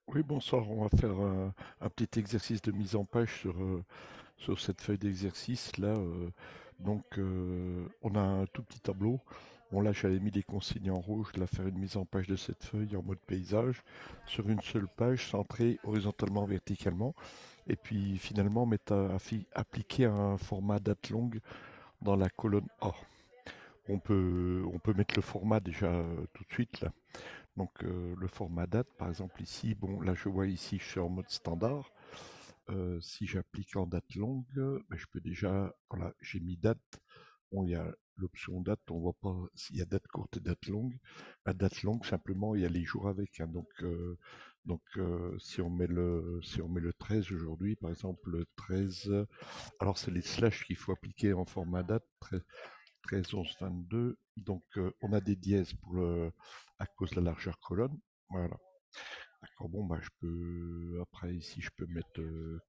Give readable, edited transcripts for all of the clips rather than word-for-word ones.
Oui, bonsoir. On va faire un petit exercice de mise en page sur cette feuille d'exercice là. On a un tout petit tableau. Bon, là, j'avais mis les consignes en rouge. Là, faire une mise en page de cette feuille en mode paysage sur une seule page, centrée horizontalement, verticalement. Et puis finalement, appliquer un format date longue dans la colonne A. On peut mettre le format déjà tout de suite là. Le format date, par exemple ici, bon là je vois ici je suis en mode standard. Si j'applique en date longue, ben, je peux déjà, voilà, j'ai mis date. Bon, il y a l'option date, on voit pas s'il y a date courte et date longue. La date longue, simplement, il y a les jours avec, hein. Si on met le 13 aujourd'hui, par exemple le 13, alors c'est les slash qu'il faut appliquer en format date, 13, 11, 22. On a des dièses à cause de la largeur colonne. Voilà. D'accord, bon, bah, après ici, je peux mettre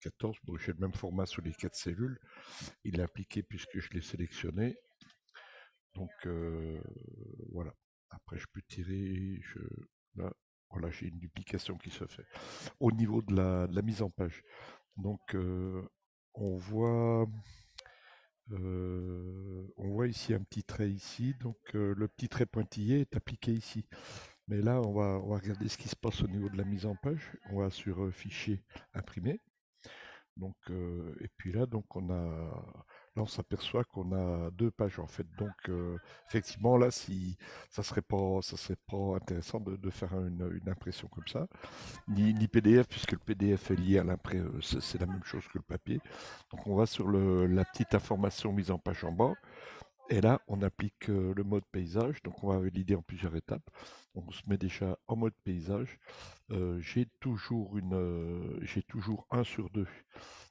14. Bon, j'ai le même format sur les 4 cellules. Il est appliqué puisque je l'ai sélectionné. Donc, voilà. Après, je peux tirer. Là, voilà, j'ai une duplication qui se fait. Au niveau de la mise en page. Donc, on voit, on voit ici un petit trait ici. Le petit trait pointillé est appliqué ici. Mais là, on va regarder ce qui se passe au niveau de la mise en page. On va sur Fichier, Imprimer. Et puis là, là, on s'aperçoit qu'on a deux pages en fait. Effectivement, là, si ça serait pas intéressant de faire une impression comme ça, ni PDF, puisque le PDF est lié à l'impression, c'est la même chose que le papier. Donc, on va sur la petite information mise en page en bas. Et là, on applique le mode paysage, donc on va valider en plusieurs étapes. On se met déjà en mode paysage. J'ai toujours 1/2.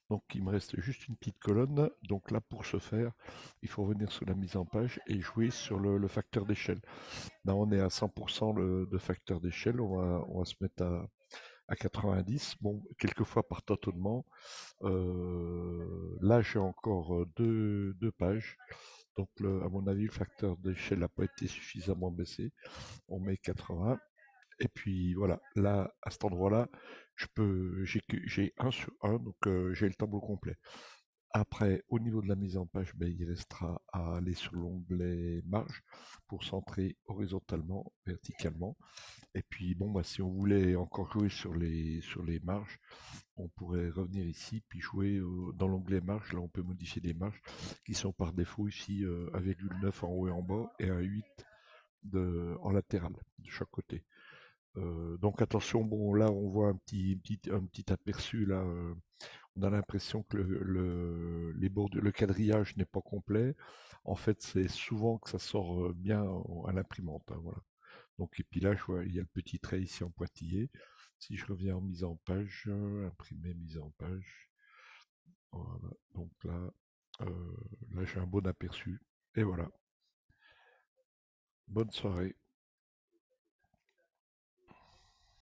Donc il me reste juste une petite colonne. Donc là, pour ce faire, il faut revenir sur la mise en page et jouer sur le facteur d'échelle. Là, on est à 100% de facteur d'échelle. On va se mettre à 90. Bon, quelquefois par tâtonnement. Là, j'ai encore deux pages. À mon avis, le facteur d'échelle n'a pas été suffisamment baissé. On met 80. Et puis voilà, là, à cet endroit-là, j'ai 1/1, j'ai le tableau complet. Après, au niveau de la mise en page, ben, il restera à aller sur l'onglet marge pour centrer horizontalement, verticalement. Et puis bon, bah, si on voulait encore jouer sur les marges, on pourrait revenir ici, puis jouer dans l'onglet marge. Là, on peut modifier les marges qui sont par défaut ici 1,9 en haut et en bas et un 8 en latéral de chaque côté. Donc attention, bon là on voit un petit aperçu là. On a l'impression que le quadrillage n'est pas complet. En fait, c'est souvent que ça sort bien à l'imprimante, hein, voilà. Et puis là, je vois, il y a le petit trait ici en pointillé. Si je reviens en mise en page, imprimer, mise en page. Voilà. Là j'ai un bon aperçu. Et voilà. Bonne soirée.